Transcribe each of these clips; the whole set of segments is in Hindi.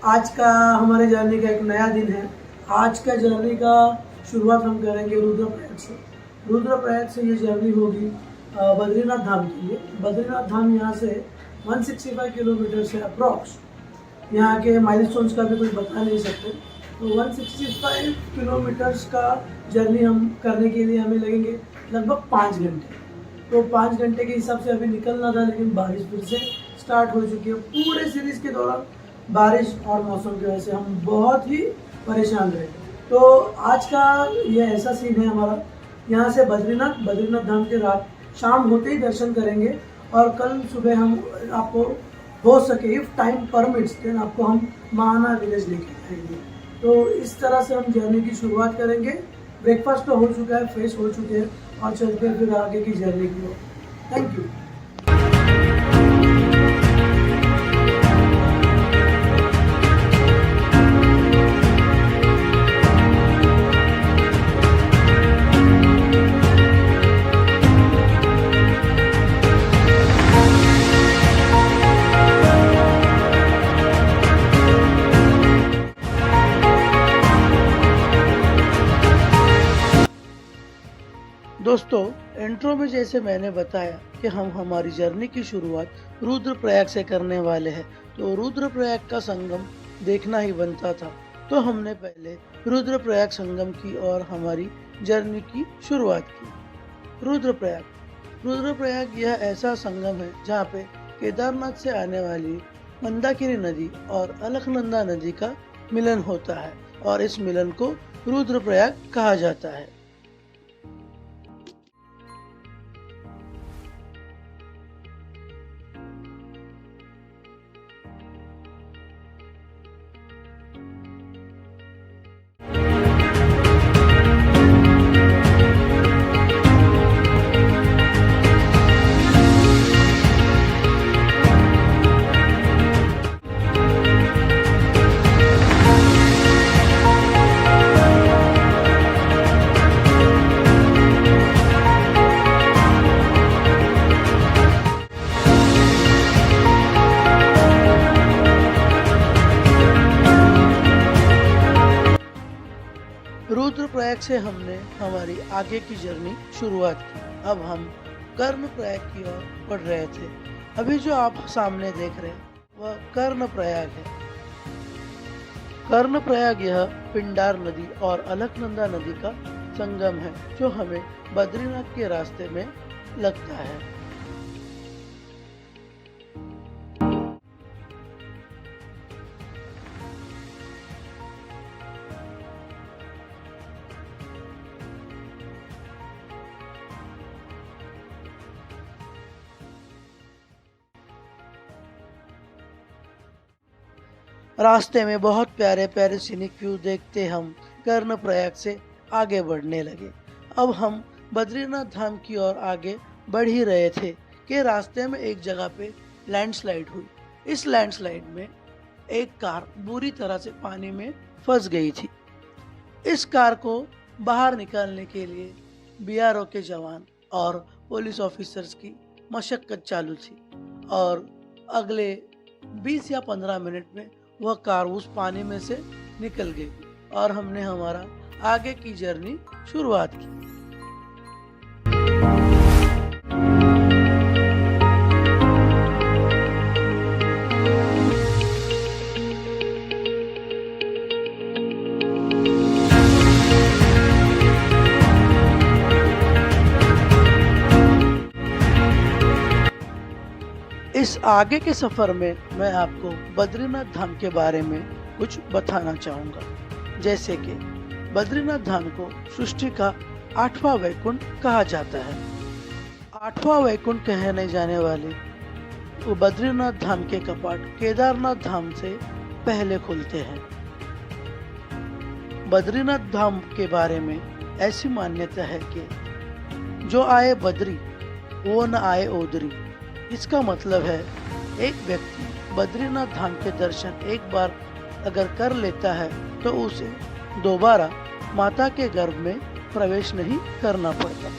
आज का हमारे जर्नी का एक नया दिन है। आज का जर्नी का शुरुआत हम करेंगे रुद्रप्रयाग से। रुद्रप्रयाग से ये जर्नी होगी बद्रीनाथ धाम के लिए। बद्रीनाथ धाम यहाँ से 165 किलोमीटर से अप्रॉक्स। यहाँ के माइलस्टोन्स का भी कुछ बता नहीं सकते, तो 165 किलोमीटर्स का जर्नी हम करने के लिए हमें लगेंगे लगभग 5 घंटे। तो 5 घंटे के हिसाब से अभी निकलना था, लेकिन बारिश फिर से स्टार्ट हो चुकी है। पूरे सीरीज़ के दौरान बारिश और मौसम की वजह से हम बहुत ही परेशान रहे। तो आज का ये ऐसा सीन है हमारा, यहाँ से बद्रीनाथ धाम के रात शाम होते ही दर्शन करेंगे और कल सुबह हम आपको हो सके इफ़ टाइम परमिट्स देन आपको हम महाना विलेज लेके जाएंगे। तो इस तरह से हम जर्नी की शुरुआत करेंगे। ब्रेकफास्ट तो हो चुका है, फ्रेश हो चुके हैं और चलते हैं फिर आगे की जर्नी की ओर। Thank you. दोस्तों, इंट्रो में जैसे मैंने बताया कि हम हमारी जर्नी की शुरुआत रुद्रप्रयाग से करने वाले हैं, तो रुद्रप्रयाग का संगम देखना ही बनता था। तो हमने पहले रुद्रप्रयाग संगम की और हमारी जर्नी की शुरुआत की। रुद्रप्रयाग यह ऐसा संगम है जहाँ पे केदारनाथ से आने वाली मंदाकिनी नदी और अलकनंदा नदी का मिलन होता है और इस मिलन को रुद्रप्रयाग कहा जाता है। रुद्रप्रयाग से हमने हमारी आगे की जर्नी शुरुआत की। अब हम कर्णप्रयाग की ओर बढ़ रहे थे। अभी जो आप सामने देख रहे हैं वह कर्णप्रयाग है। कर्णप्रयाग यह पिंडार नदी और अलकनंदा नदी का संगम है जो हमें बद्रीनाथ के रास्ते में लगता है। रास्ते में बहुत प्यारे प्यारे सीनिक व्यू देखते हम कर्णप्रयाग से आगे बढ़ने लगे। अब हम बद्रीनाथ धाम की ओर आगे बढ़ ही रहे थे कि रास्ते में एक जगह पे लैंडस्लाइड हुई। इस लैंडस्लाइड में एक कार बुरी तरह से पानी में फंस गई थी। इस कार को बाहर निकालने के लिए बीआरओ के जवान और पुलिस ऑफिसर्स की मशक्कत चालू थी और अगले 20 या 15 मिनट में वह कार उस पानी में से निकल गई और हमने हमारा आगे की जर्नी शुरुआत की। इस आगे के सफर में मैं आपको बद्रीनाथ धाम के बारे में कुछ बताना चाहूँगा। जैसे कि बद्रीनाथ धाम को सृष्टि का 8वां वैकुंठ कहा जाता है। 8वां वैकुंठ कहने जाने वाले वो बद्रीनाथ धाम के कपाट केदारनाथ धाम से पहले खुलते हैं। बद्रीनाथ धाम के बारे में ऐसी मान्यता है कि जो आए बद्री वो न आए ओदरी। इसका मतलब है एक व्यक्ति बद्रीनाथ धाम के दर्शन एक बार अगर कर लेता है तो उसे दोबारा माता के गर्भ में प्रवेश नहीं करना पड़ता।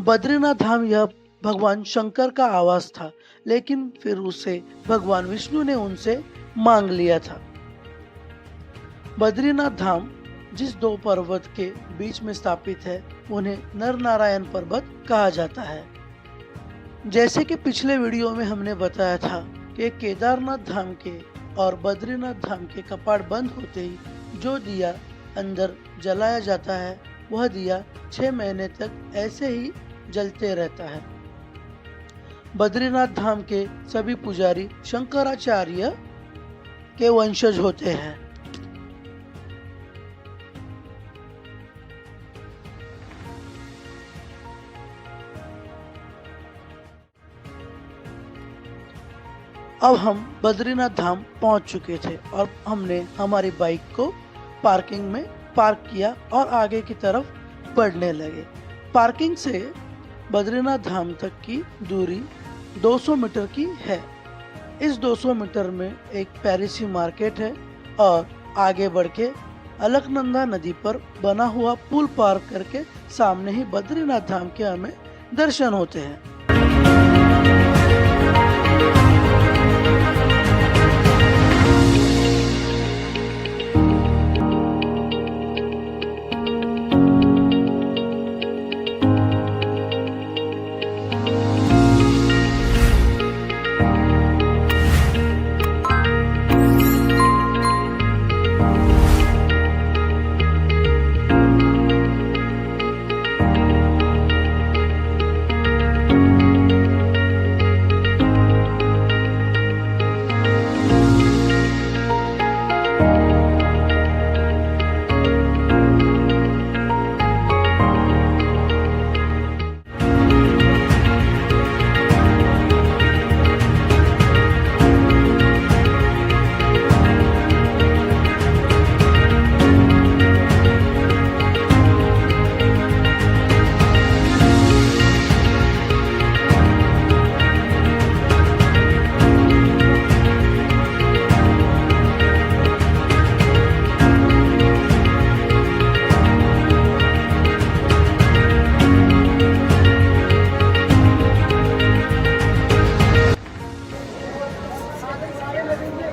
बद्रीनाथ धाम यह भगवान शंकर का आवास था, लेकिन फिर उसे भगवान विष्णु ने उनसे मांग लिया था। बद्रीनाथ धाम जिस दो पर्वत के बीच में स्थापित है उन्हें नर नारायण पर्वत कहा जाता है। जैसे कि पिछले वीडियो में हमने बताया था कि केदारनाथ धाम के और बद्रीनाथ धाम के कपाट बंद होते ही जो दिया अंदर जलाया जाता है वह दिया 6 महीने तक ऐसे ही जलते रहता है। बद्रीनाथ धाम के सभी पुजारी शंकराचार्य के वंशज होते हैं। अब हम बद्रीनाथ धाम पहुंच चुके थे और हमने हमारी बाइक को पार्किंग में पार्क किया और आगे की तरफ बढ़ने लगे। पार्किंग से बद्रीनाथ धाम तक की दूरी 200 मीटर की है। इस 200 मीटर में एक पैरिसी मार्केट है और आगे बढ़ के अलकनंदा नदी पर बना हुआ पुल पार करके सामने ही बद्रीनाथ धाम के हमें दर्शन होते हैं।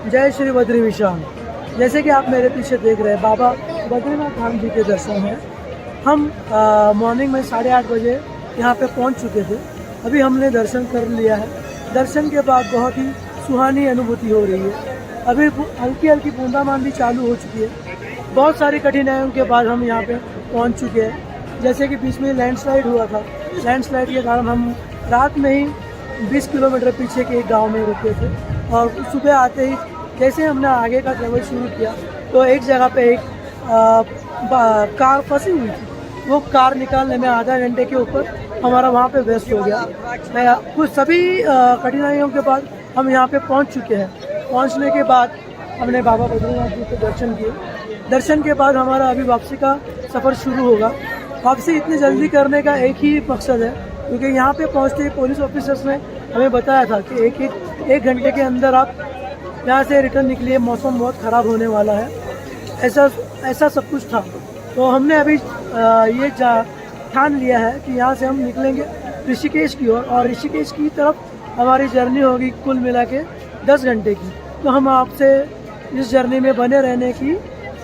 जय श्री बद्री विशाल। जैसे कि आप मेरे पीछे देख रहे हैं बाबा बद्रीनाथ धाम जी के दर्शन हैं। हम मॉर्निंग में 8:30 बजे यहाँ पे पहुँच चुके थे। अभी हमने दर्शन कर लिया है। दर्शन के बाद बहुत ही सुहानी अनुभूति हो रही है। अभी हल्की हल्की बूंदाबांदी चालू हो चुकी है। बहुत सारी कठिनाइयों के बाद हम यहाँ पे पहुँच चुके हैं। जैसे कि बीच में लैंडस्लाइड हुआ था। लैंडस्लाइड के कारण हम रात में ही 20 किलोमीटर पीछे के एक गाँव में रुके थे और सुबह आते ही जैसे हमने आगे का ट्रेवल शुरू किया तो एक जगह पे एक कार फंसी हुई थी। वो कार निकालने में आधा घंटे के ऊपर हमारा वहाँ पे वेस्ट हो गया। कुछ सभी कठिनाइयों के बाद हम यहाँ पे पहुँच चुके हैं। पहुँचने के बाद हमने बाबा बद्रीनाथ जी के दर्शन किए। दर्शन के बाद हमारा अभी वापसी का सफ़र शुरू होगा। वापसी इतनी जल्दी करने का एक ही मकसद है, क्योंकि यहाँ पे पहुँचते ही पुलिस ऑफिसर्स ने हमें बताया था कि एक घंटे के अंदर आप यहाँ से रिटर्न निकलिए, मौसम बहुत ख़राब होने वाला है। ऐसा सब कुछ था। तो हमने अभी ये ठान लिया है कि यहाँ से हम निकलेंगे ऋषिकेश की ओर और ऋषिकेश की तरफ हमारी जर्नी होगी कुल मिला के 10 घंटे की। तो हम आपसे इस जर्नी में बने रहने की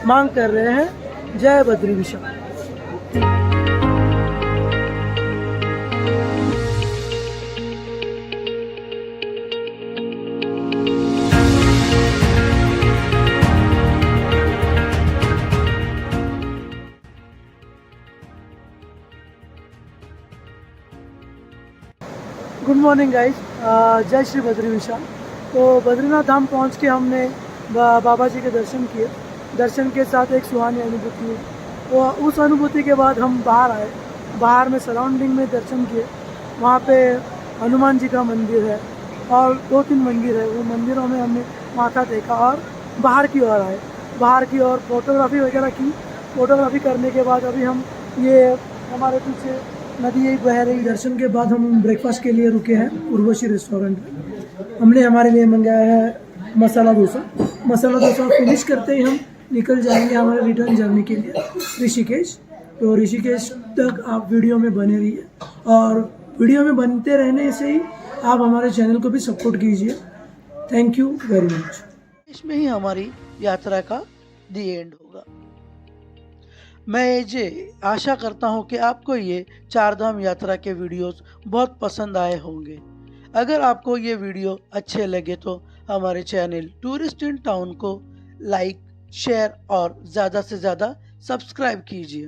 मांग कर रहे हैं। जय Badri Vishal. Good morning guys. जय श्री बद्री विशाल। तो बद्रीनाथ धाम पहुंच के हमने बाबा जी के दर्शन किए। दर्शन के साथ एक सुहानी अनुभूति हुई। तो उस अनुभूति के बाद हम बाहर आए। बाहर में सराउंडिंग में दर्शन किए। वहाँ पे हनुमान जी का मंदिर है और 2-3 मंदिर है। वो मंदिरों में हमने माथा टेका और बाहर की ओर आए। बाहर की ओर फोटोग्राफी वगैरह की। फोटोग्राफी करने के बाद अभी हम ये हमारे पीछे नदी एक बह रही। दर्शन के बाद हम ब्रेकफास्ट के लिए रुके हैं उर्वशी रेस्टोरेंट में। हमने हमारे लिए मंगाया है मसाला डोसा। मसाला डोसा फिनिश करते ही हम निकल जाएंगे हमारे रिटर्न जर्नी के लिए ऋषिकेश। तो ऋषिकेश तक आप वीडियो में बने रहिए। और वीडियो में बनते रहने से ही आप हमारे चैनल को भी सपोर्ट कीजिए। Thank you very much. इसमें ही हमारी यात्रा का दी एंड होगा। मैं ये आशा करता हूँ कि आपको ये चारधाम यात्रा के वीडियोस बहुत पसंद आए होंगे। अगर आपको ये वीडियो अच्छे लगे तो हमारे चैनल टूरिस्ट इन टाउन को लाइक, शेयर और ज़्यादा से ज़्यादा सब्सक्राइब कीजिए।